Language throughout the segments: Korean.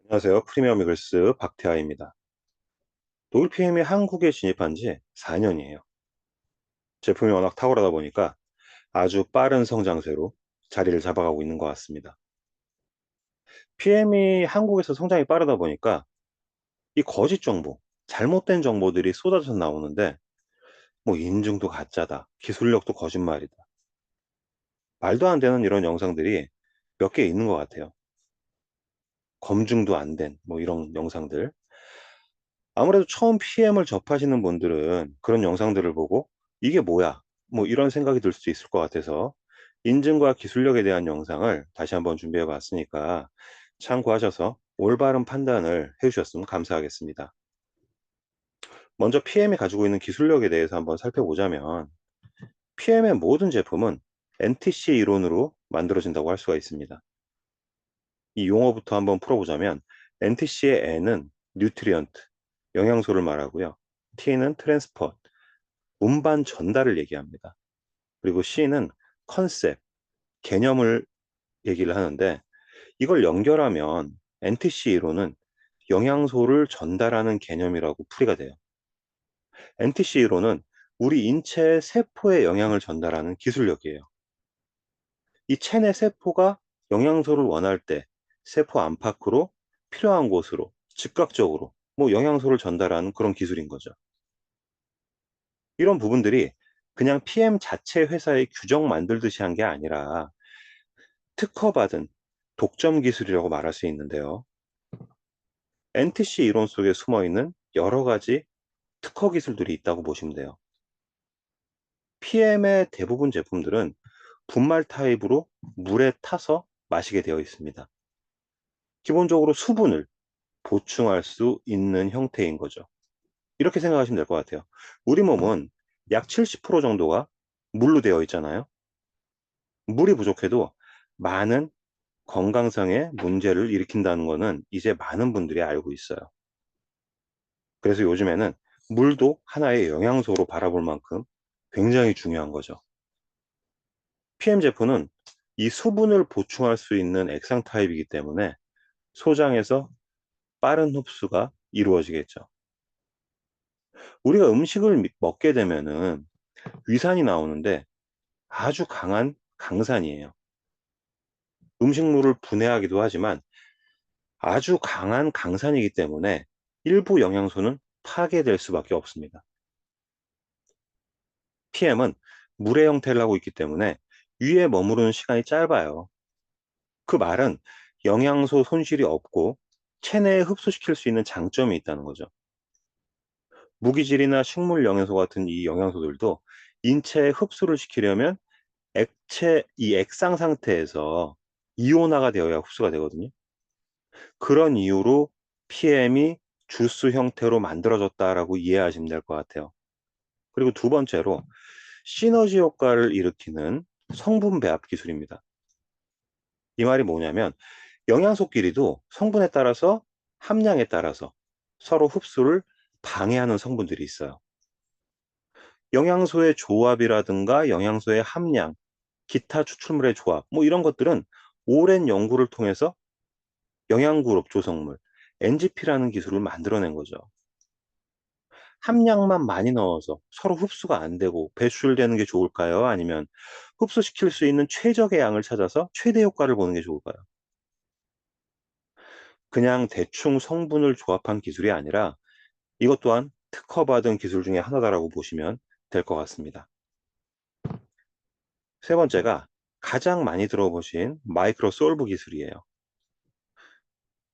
안녕하세요. 프리미엄 이글스 박태하입니다. 노을 PM이 한국에 진입한 지 4년이에요. 제품이 워낙 탁월하다 보니까 아주 빠른 성장세로 자리를 잡아가고 있는 것 같습니다. PM이 한국에서 성장이 빠르다 보니까 이 거짓 정보, 잘못된 정보들이 쏟아져 나오는데 뭐 인증도 가짜다, 기술력도 거짓말이다. 말도 안 되는 이런 영상들이 몇 개 있는 것 같아요. 검증도 안 된 뭐 이런 영상들. 아무래도 처음 PM을 접하시는 분들은 그런 영상들을 보고 '이게 뭐야?' 뭐 이런 생각이 들 수 있을 것 같아서 인증과 기술력에 대한 영상을 다시 한번 준비해 봤으니까 참고하셔서 올바른 판단을 해 주셨으면 감사하겠습니다. 먼저 PM이 가지고 있는 기술력에 대해서 한번 살펴보자면 PM의 모든 제품은 NTC 이론으로 만들어진다고 할 수가 있습니다. 이 용어부터 한번 풀어보자면 NTC의 N은 뉴트리언트, 영양소를 말하고요. T는 트랜스포트, 운반 전달을 얘기합니다. 그리고 C는 컨셉, 개념을 얘기를 하는데 이걸 연결하면 NTC 이론은 영양소를 전달하는 개념이라고 풀이가 돼요. NTC 이론은 우리 인체의 세포에 영양을 전달하는 기술력이에요. 이 체내 세포가 영양소를 원할 때 세포 안팎으로 필요한 곳으로 즉각적으로 뭐 영양소를 전달하는 그런 기술인 거죠. 이런 부분들이 그냥 PM 자체 회사의 규정 만들듯이 한 게 아니라 특허받은 독점 기술이라고 말할 수 있는데요. NTC 이론 속에 숨어 있는 여러 가지 특허 기술들이 있다고 보시면 돼요. PM의 대부분 제품들은 분말 타입으로 물에 타서 마시게 되어 있습니다. 기본적으로 수분을 보충할 수 있는 형태인 거죠. 이렇게 생각하시면 될 것 같아요. 우리 몸은 약 70% 정도가 물로 되어 있잖아요. 물이 부족해도 많은 건강상의 문제를 일으킨다는 거는 이제 많은 분들이 알고 있어요. 그래서 요즘에는 물도 하나의 영양소로 바라볼 만큼 굉장히 중요한 거죠. PM 제품은 이 수분을 보충할 수 있는 액상 타입이기 때문에 소장에서 빠른 흡수가 이루어지겠죠. 우리가 음식을 먹게 되면은 위산이 나오는데 아주 강한 강산이에요. 음식물을 분해하기도 하지만 아주 강한 강산이기 때문에 일부 영양소는 파괴될 수밖에 없습니다. PM은 물의 형태를 하고 있기 때문에 위에 머무르는 시간이 짧아요. 그 말은 영양소 손실이 없고 체내에 흡수시킬 수 있는 장점이 있다는 거죠. 무기질이나 식물 영양소 같은 이 영양소들도 인체에 흡수를 시키려면 이 액상 상태에서 이온화가 되어야 흡수가 되거든요. 그런 이유로 PM이 주스 형태로 만들어졌다라고 이해하시면 될 것 같아요. 그리고 두 번째로 시너지 효과를 일으키는 성분 배합 기술입니다. 이 말이 뭐냐면 영양소끼리도 성분에 따라서 함량에 따라서 서로 흡수를 방해하는 성분들이 있어요. 영양소의 조합이라든가 영양소의 함량, 기타 추출물의 조합, 뭐 이런 것들은 오랜 연구를 통해서 영양그룹 조성물, NGP라는 기술을 만들어낸 거죠. 함량만 많이 넣어서 서로 흡수가 안 되고 배출되는 게 좋을까요? 아니면 흡수시킬 수 있는 최적의 양을 찾아서 최대 효과를 보는 게 좋을까요? 그냥 대충 성분을 조합한 기술이 아니라 이것 또한 특허받은 기술 중에 하나다라고 보시면 될 것 같습니다. 세 번째가 가장 많이 들어보신 마이크로 솔브 기술이에요.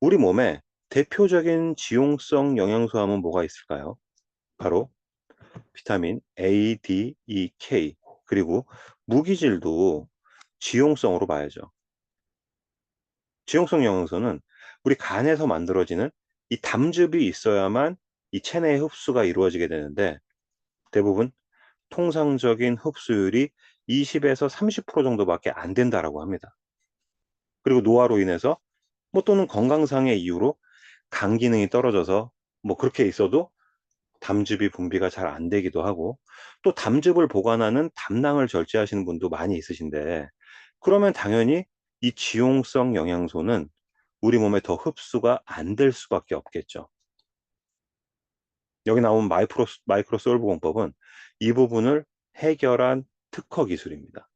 우리 몸에 대표적인 지용성 영양소 하면 뭐가 있을까요? 바로 비타민 A, D, E, K 그리고 무기질도 지용성으로 봐야죠. 지용성 영양소는 우리 간에서 만들어지는 이 담즙이 있어야만 이 체내의 흡수가 이루어지게 되는데 대부분 통상적인 흡수율이 20에서 30% 정도밖에 안 된다라고 합니다. 그리고 노화로 인해서 뭐 또는 건강상의 이유로 간 기능이 떨어져서 뭐 그렇게 있어도 담즙이 분비가 잘 안 되기도 하고 또 담즙을 보관하는 담낭을 절제하시는 분도 많이 있으신데 그러면 당연히 이 지용성 영양소는 우리 몸에 더 흡수가 안 될 수밖에 없겠죠. 여기 나온 마이크로 솔브 공법은 이 부분을 해결한 특허 기술입니다.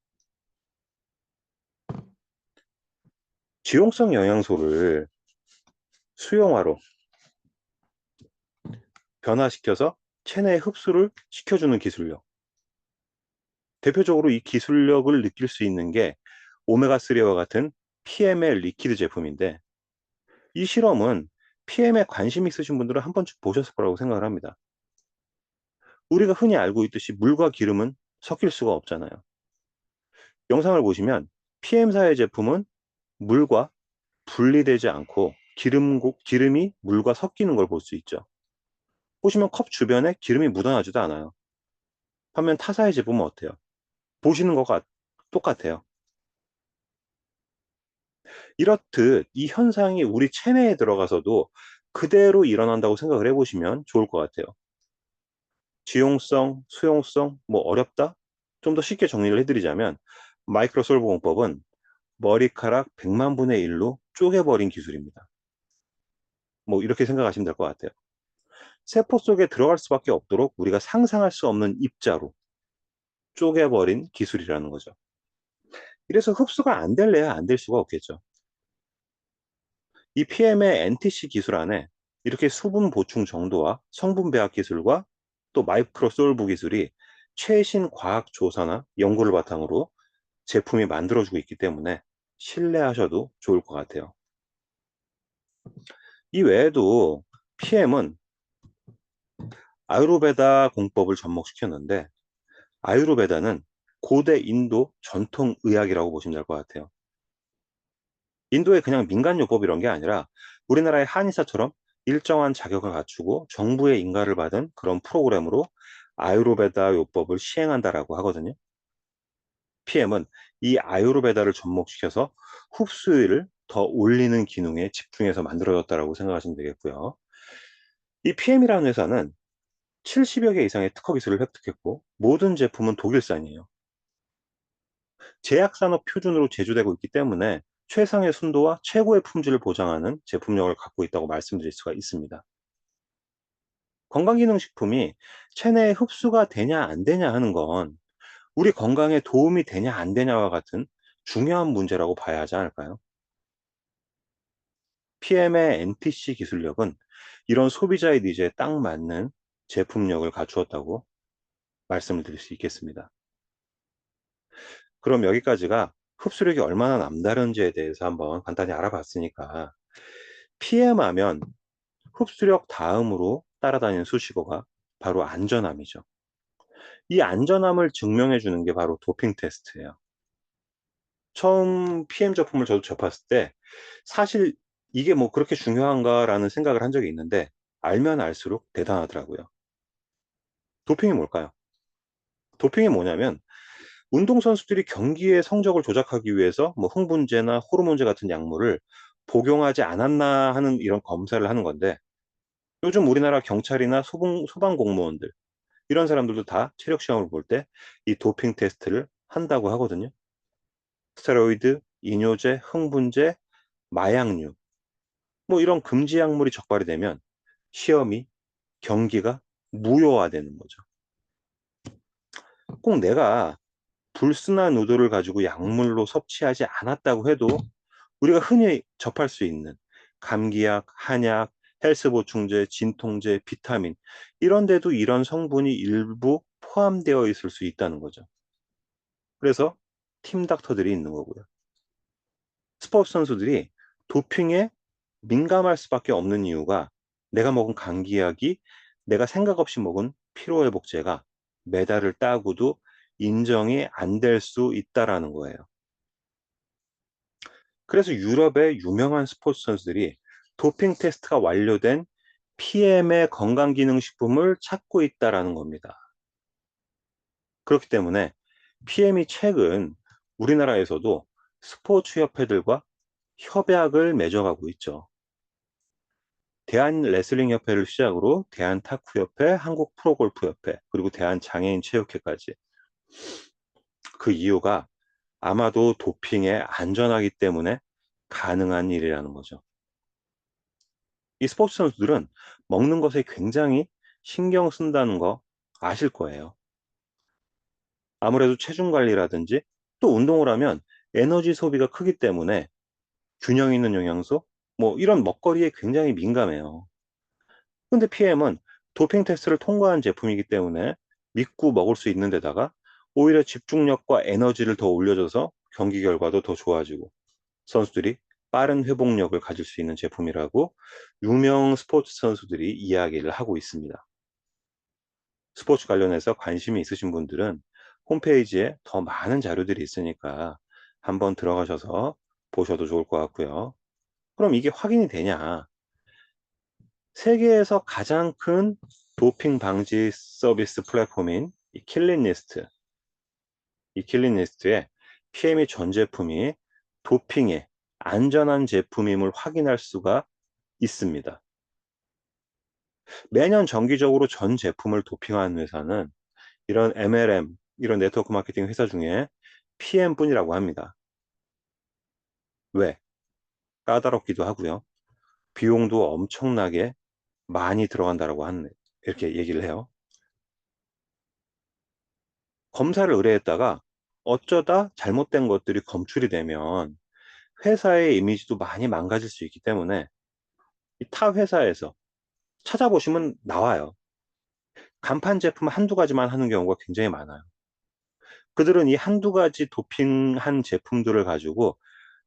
지용성 영양소를 수용화로 변화시켜서 체내에 흡수를 시켜주는 기술력. 대표적으로 이 기술력을 느낄 수 있는 게 오메가3와 같은 PM의 리퀴드 제품인데, 이 실험은 PM에 관심 있으신 분들은 한 번쯤 보셨을 거라고 생각을 합니다. 우리가 흔히 알고 있듯이 물과 기름은 섞일 수가 없잖아요. 영상을 보시면 PM사의 제품은 물과 분리되지 않고 기름이 물과 섞이는 걸 볼 수 있죠. 보시면 컵 주변에 기름이 묻어나지도 않아요. 반면 타사의 제품은 어때요? 보시는 것과 똑같아요. 이렇듯 이 현상이 우리 체내에 들어가서도 그대로 일어난다고 생각을 해보시면 좋을 것 같아요. 지용성, 수용성, 뭐 어렵다? 좀 더 쉽게 정리를 해드리자면 마이크로솔브 공법은 머리카락 100만 분의 1로 쪼개버린 기술입니다. 뭐 이렇게 생각하시면 될 것 같아요. 세포 속에 들어갈 수밖에 없도록 우리가 상상할 수 없는 입자로 쪼개버린 기술이라는 거죠. 이래서 흡수가 안 될래야 안 될 수가 없겠죠. 이 PM의 NTC 기술 안에 이렇게 수분 보충 정도와 성분 배합 기술과 또 마이크로 솔브 기술이 최신 과학 조사나 연구를 바탕으로 제품이 만들어지고 있기 때문에 신뢰하셔도 좋을 것 같아요. 이 외에도 PM은 아유르베다 공법을 접목시켰는데, 아유르베다는 고대 인도 전통 의학이라고 보시면 될 것 같아요. 인도의 그냥 민간요법 이런 게 아니라 우리나라의 한의사처럼 일정한 자격을 갖추고 정부의 인가를 받은 그런 프로그램으로 아유르베다 요법을 시행한다라고 하거든요. PM은 이 아유르베다를 접목시켜서 흡수율을 더 올리는 기능에 집중해서 만들어졌다라고 생각하시면 되겠고요. 이 PM이라는 회사는 70여 개 이상의 특허 기술을 획득했고 모든 제품은 독일산이에요. 제약산업 표준으로 제조되고 있기 때문에 최상의 순도와 최고의 품질을 보장하는 제품력을 갖고 있다고 말씀드릴 수가 있습니다. 건강기능식품이 체내에 흡수가 되냐 안 되냐 하는 건 우리 건강에 도움이 되냐 안 되냐와 같은 중요한 문제라고 봐야 하지 않을까요? PM의 NTC 기술력은 이런 소비자의 니즈에 딱 맞는 제품력을 갖추었다고 말씀을 드릴 수 있겠습니다. 그럼 여기까지가 흡수력이 얼마나 남다른지에 대해서 한번 간단히 알아봤으니까, PM 하면 흡수력 다음으로 따라다니는 수식어가 바로 안전함이죠. 이 안전함을 증명해 주는 게 바로 도핑 테스트예요. 처음 PM 제품을 저도 접했을 때 사실 이게 뭐 그렇게 중요한가라는 생각을 한 적이 있는데, 알면 알수록 대단하더라고요. 도핑이 뭘까요? 도핑이 뭐냐면 운동선수들이 경기의 성적을 조작하기 위해서 뭐 흥분제나 호르몬제 같은 약물을 복용하지 않았나 하는 이런 검사를 하는 건데, 요즘 우리나라 경찰이나 소방공무원들 이런 사람들도 다 체력 시험을 볼 때 이 도핑 테스트를 한다고 하거든요. 스테로이드, 이뇨제, 흥분제, 마약류 뭐 이런 금지 약물이 적발이 되면 시험이, 경기가 무효화되는 거죠. 꼭 내가 불순한 의도를 가지고 약물로 섭취하지 않았다고 해도 우리가 흔히 접할 수 있는 감기약, 한약, 헬스 보충제, 진통제, 비타민 이런 데도 이런 성분이 일부 포함되어 있을 수 있다는 거죠. 그래서 팀 닥터들이 있는 거고요. 스포츠 선수들이 도핑에 민감할 수밖에 없는 이유가 내가 먹은 감기약이 내가 생각 없이 먹은 피로회복제가 메달을 따고도 인정이 안 될 수 있다라는 거예요. 그래서 유럽의 유명한 스포츠 선수들이 도핑 테스트가 완료된 PM의 건강기능식품을 찾고 있다라는 겁니다. 그렇기 때문에 PM이 최근 우리나라에서도 스포츠 협회들과 협약을 맺어가고 있죠. 대한레슬링협회를 시작으로 대한탁구협회, 한국프로골프협회, 그리고 대한장애인체육회까지. 그 이유가 아마도 도핑에 안전하기 때문에 가능한 일이라는 거죠. 이 스포츠 선수들은 먹는 것에 굉장히 신경 쓴다는 거 아실 거예요. 아무래도 체중 관리라든지 또 운동을 하면 에너지 소비가 크기 때문에 균형 있는 영양소, 뭐 이런 먹거리에 굉장히 민감해요. 근데 PM은 도핑 테스트를 통과한 제품이기 때문에 믿고 먹을 수 있는 데다가 오히려 집중력과 에너지를 더 올려줘서 경기 결과도 더 좋아지고 선수들이 빠른 회복력을 가질 수 있는 제품이라고 유명 스포츠 선수들이 이야기를 하고 있습니다. 스포츠 관련해서 관심이 있으신 분들은 홈페이지에 더 많은 자료들이 있으니까 한번 들어가셔서 보셔도 좋을 것 같고요. 그럼 이게 확인이 되냐? 세계에서 가장 큰 도핑 방지 서비스 플랫폼인 이 킬린리스트에 PM이 전 제품이 도핑에 안전한 제품임을 확인할 수가 있습니다. 매년 정기적으로 전 제품을 도핑하는 회사는 이런 MLM, 이런 네트워크 마케팅 회사 중에 PM뿐이라고 합니다. 왜? 까다롭기도 하고요. 비용도 엄청나게 많이 들어간다라고 하는 이렇게 얘기를 해요. 검사를 의뢰했다가 어쩌다 잘못된 것들이 검출이 되면 회사의 이미지도 많이 망가질 수 있기 때문에 이 타 회사에서 찾아보시면 나와요. 간판 제품 한두 가지만 하는 경우가 굉장히 많아요. 그들은 이 한두 가지 도핑한 제품들을 가지고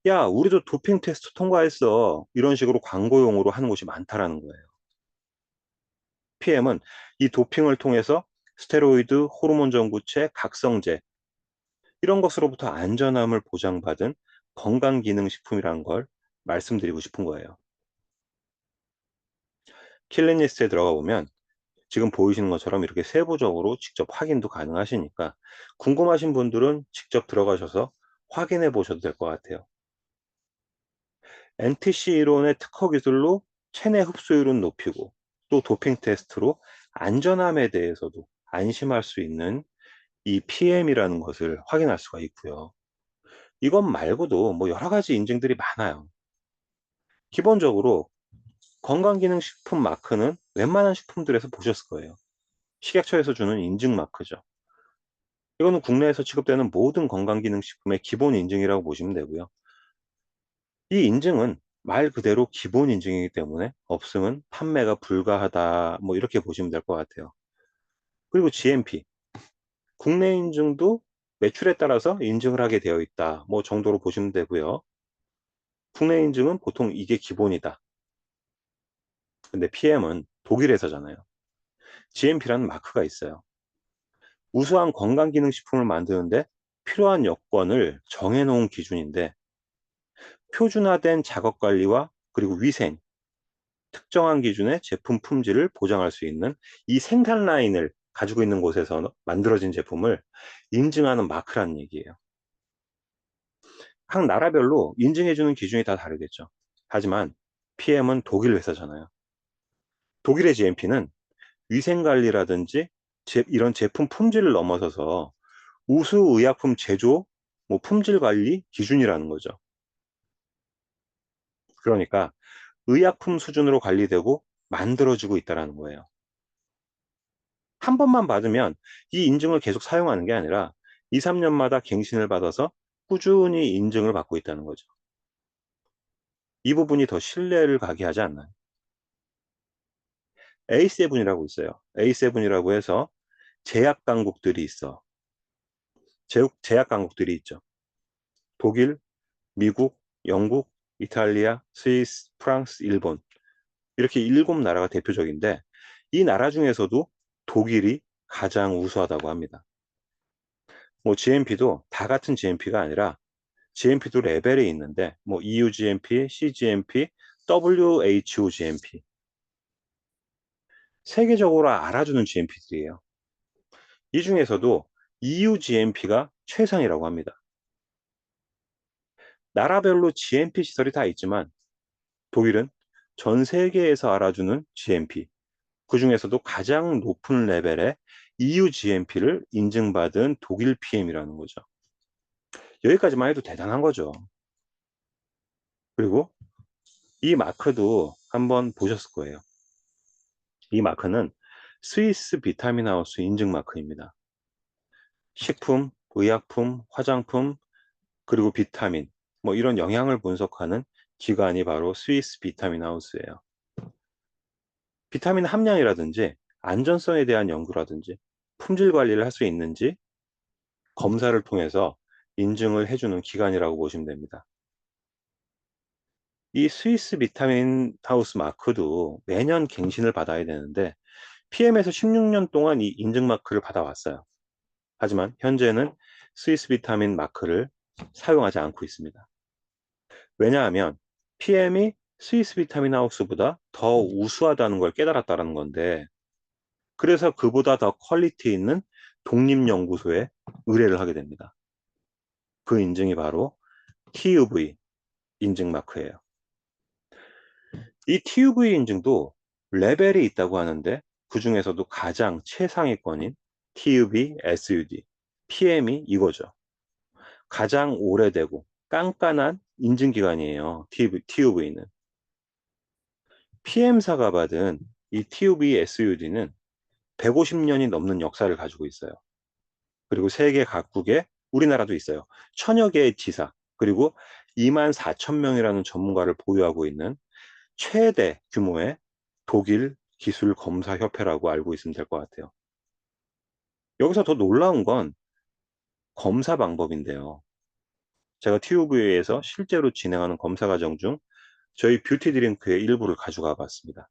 야, 우리도 도핑 테스트 통과했어. 이런 식으로 광고용으로 하는 곳이 많다라는 거예요. PM은 이 도핑을 통해서 스테로이드, 호르몬 전구체, 각성제 이런 것으로부터 안전함을 보장받은 건강기능식품이라는 걸 말씀드리고 싶은 거예요. 킬링리스트에 들어가 보면 지금 보이시는 것처럼 이렇게 세부적으로 직접 확인도 가능하시니까 궁금하신 분들은 직접 들어가셔서 확인해 보셔도 될 것 같아요. NTC 이론의 특허 기술로 체내 흡수율은 높이고 또 도핑 테스트로 안전함에 대해서도 안심할 수 있는 이 PM이라는 것을 확인할 수가 있고요. 이것 말고도 뭐 여러 가지 인증들이 많아요. 기본적으로 건강기능식품 마크는 웬만한 식품들에서 보셨을 거예요. 식약처에서 주는 인증 마크죠. 이거는 국내에서 취급되는 모든 건강기능식품의 기본 인증이라고 보시면 되고요. 이 인증은 말 그대로 기본 인증이기 때문에 없으면 판매가 불가하다 뭐 이렇게 보시면 될 것 같아요. 그리고 GMP, 국내 인증도 매출에 따라서 인증을 하게 되어 있다 뭐 정도로 보시면 되고요. 국내 인증은 보통 이게 기본이다. 근데 PM은 독일에서잖아요. GMP라는 마크가 있어요. 우수한 건강기능식품을 만드는데 필요한 여건을 정해놓은 기준인데 표준화된 작업 관리와 그리고 위생, 특정한 기준의 제품 품질을 보장할 수 있는 이 생산 라인을 가지고 있는 곳에서 만들어진 제품을 인증하는 마크라는 얘기예요. 각 나라별로 인증해주는 기준이 다 다르겠죠. 하지만 PM은 독일 회사잖아요. 독일의 GMP는 위생관리라든지 이런 제품 품질을 넘어서서 우수 의약품 제조, 뭐 품질 관리 기준이라는 거죠. 그러니까 의약품 수준으로 관리되고 만들어지고 있다는 거예요. 한 번만 받으면 이 인증을 계속 사용하는 게 아니라 2, 3년마다 갱신을 받아서 꾸준히 인증을 받고 있다는 거죠. 이 부분이 더 신뢰를 가게 하지 않나요? A7이라고 있어요. A7이라고 해서 제약 강국들이 있어. 제약 강국들이 있죠. 독일, 미국, 영국, 이탈리아, 스위스, 프랑스, 일본. 이렇게 7나라가 대표적인데 이 나라 중에서도 독일이 가장 우수하다고 합니다. 뭐 GMP도 다 같은 GMP가 아니라 GMP도 레벨이 있는데 뭐 EU GMP, CGMP, WHO GMP 세계적으로 알아주는 GMP들이에요. 이 중에서도 EU GMP가 최상이라고 합니다. 나라별로 GMP 시설이 다 있지만 독일은 전 세계에서 알아주는 GMP, 그 중에서도 가장 높은 레벨의 EU GMP를 인증받은 독일 PM이라는 거죠. 여기까지만 해도 대단한 거죠. 그리고 이 마크도 한번 보셨을 거예요. 이 마크는 스위스 비타민 하우스 인증 마크입니다. 식품, 의약품, 화장품, 그리고 비타민, 뭐 이런 영양을 분석하는 기관이 바로 스위스 비타민 하우스예요. 비타민 함량이라든지 안전성에 대한 연구라든지 품질 관리를 할 수 있는지 검사를 통해서 인증을 해주는 기관이라고 보시면 됩니다. 이 스위스 비타민 하우스 마크도 매년 갱신을 받아야 되는데 PM에서 16년 동안 이 인증 마크를 받아왔어요. 하지만 현재는 스위스 비타민 마크를 사용하지 않고 있습니다. 왜냐하면 PM이 스위스 비타민 하우스보다 더 우수하다는 걸 깨달았다는 건데, 그래서 그보다 더 퀄리티 있는 독립연구소에 의뢰를 하게 됩니다. 그 인증이 바로 TUV 인증 마크예요. 이 TUV 인증도 레벨이 있다고 하는데 그 중에서도 가장 최상위권인 TUV SUD, PM이 이거죠. 가장 오래되고 깐깐한 인증기관이에요. TUV는. PM사가 받은 이 TUV SUD는 150년이 넘는 역사를 가지고 있어요. 그리고 세계 각국에, 우리나라도 있어요, 1000여 개의 지사, 그리고 24,000명이라는 전문가를 보유하고 있는 최대 규모의 독일 기술 검사 협회라고 알고 있으면 될 것 같아요. 여기서 더 놀라운 건 검사 방법인데요. 제가 TUV에서 실제로 진행하는 검사 과정 중 저희 뷰티 드링크의 일부를 가져가 봤습니다.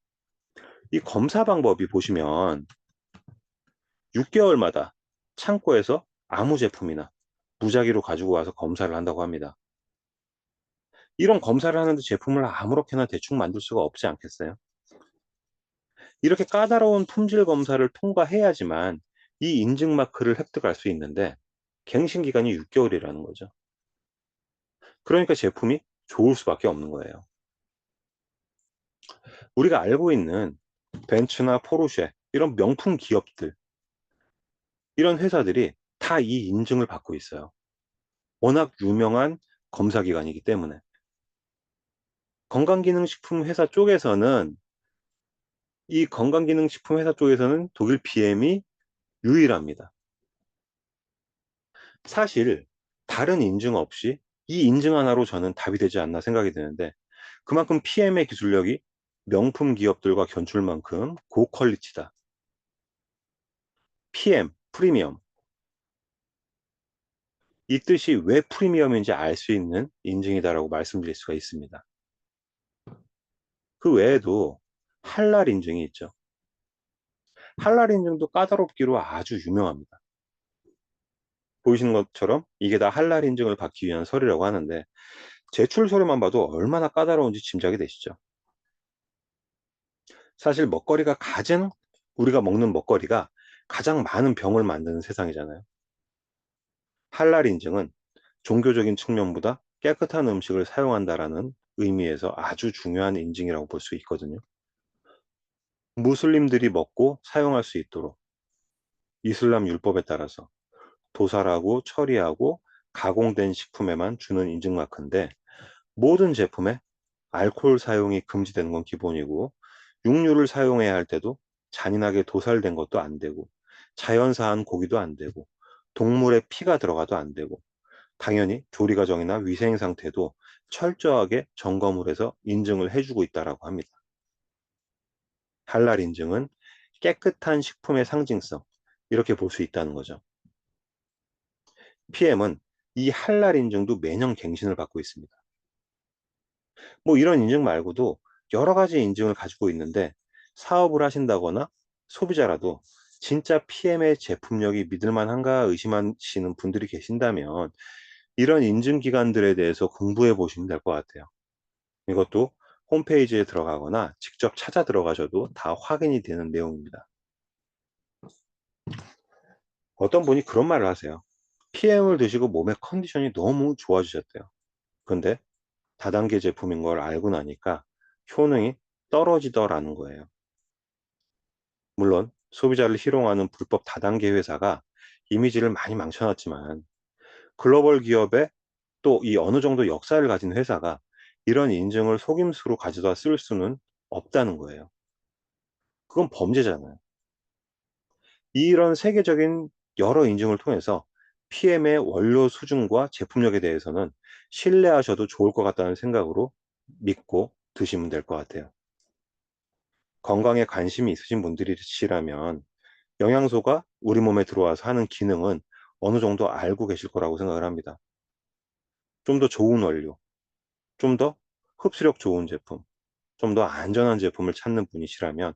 이 검사 방법이 보시면 6개월마다 창고에서 아무 제품이나 무작위로 가지고 와서 검사를 한다고 합니다. 이런 검사를 하는데 제품을 아무렇게나 대충 만들 수가 없지 않겠어요? 이렇게 까다로운 품질 검사를 통과해야지만 이 인증 마크를 획득할 수 있는데 갱신 기간이 6개월이라는 거죠. 그러니까 제품이 좋을 수밖에 없는 거예요. 우리가 알고 있는 벤츠나 포르쉐 이런 명품 기업들, 이런 회사들이 다 이 인증을 받고 있어요. 워낙 유명한 검사 기관이기 때문에. 건강기능식품 회사 쪽에서는 이 건강기능식품 회사 쪽에서는 독일 BM이 유일합니다. 사실 다른 인증 없이 이 인증 하나로 저는 답이 되지 않나 생각이 드는데, 그만큼 PM의 기술력이 명품 기업들과 견줄 만큼 고퀄리티다. PM, 프리미엄. 이 뜻이 왜 프리미엄인지 알 수 있는 인증이다라고 말씀드릴 수가 있습니다. 그 외에도 할랄 인증이 있죠. 할랄 인증도 까다롭기로 아주 유명합니다. 보이시는 것처럼 이게 다 할랄 인증을 받기 위한 서류라고 하는데 제출 서류만 봐도 얼마나 까다로운지 짐작이 되시죠? 사실 우리가 먹는 먹거리가 가장 많은 병을 만드는 세상이잖아요. 할랄 인증은 종교적인 측면보다 깨끗한 음식을 사용한다라는 의미에서 아주 중요한 인증이라고 볼 수 있거든요. 무슬림들이 먹고 사용할 수 있도록 이슬람 율법에 따라서 도살하고 처리하고 가공된 식품에만 주는 인증 마크인데, 모든 제품에 알코올 사용이 금지되는 건 기본이고 육류를 사용해야 할 때도 잔인하게 도살된 것도 안 되고 자연사한 고기도 안 되고 동물의 피가 들어가도 안 되고, 당연히 조리 과정이나 위생 상태도 철저하게 점검을 해서 인증을 해주고 있다라고 합니다. 할랄 인증은 깨끗한 식품의 상징성, 이렇게 볼 수 있다는 거죠. PM은 이 할랄 인증도 매년 갱신을 받고 있습니다. 뭐 이런 인증 말고도 여러 가지 인증을 가지고 있는데, 사업을 하신다거나 소비자라도 진짜 PM의 제품력이 믿을 만한가 의심하시는 분들이 계신다면 이런 인증 기관들에 대해서 공부해 보시면 될 것 같아요. 이것도 홈페이지에 들어가거나 직접 찾아 들어가셔도 다 확인이 되는 내용입니다. 어떤 분이 그런 말을 하세요. PM을 드시고 몸의 컨디션이 너무 좋아지셨대요. 근데 다단계 제품인 걸 알고 나니까 효능이 떨어지더라는 거예요. 물론 소비자를 희롱하는 불법 다단계 회사가 이미지를 많이 망쳐놨지만, 글로벌 기업의 또 이 어느 정도 역사를 가진 회사가 이런 인증을 속임수로 가져다 쓸 수는 없다는 거예요. 그건 범죄잖아요. 이런 세계적인 여러 인증을 통해서 PM의 원료 수준과 제품력에 대해서는 신뢰하셔도 좋을 것 같다는 생각으로 믿고 드시면 될 것 같아요. 건강에 관심이 있으신 분들이시라면 영양소가 우리 몸에 들어와서 하는 기능은 어느 정도 알고 계실 거라고 생각을 합니다. 좀 더 좋은 원료, 좀 더 흡수력 좋은 제품, 좀 더 안전한 제품을 찾는 분이시라면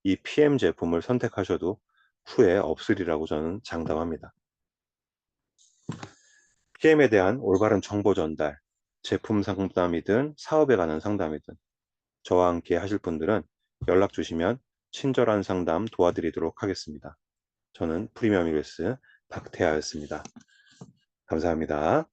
이 PM 제품을 선택하셔도 후회 없으리라고 저는 장담합니다. PM에 대한 올바른 정보 전달, 제품 상담이든 사업에 관한 상담이든 저와 함께 하실 분들은 연락 주시면 친절한 상담 도와드리도록 하겠습니다. 저는 프리미엄 힐스 박태하였습니다. 감사합니다.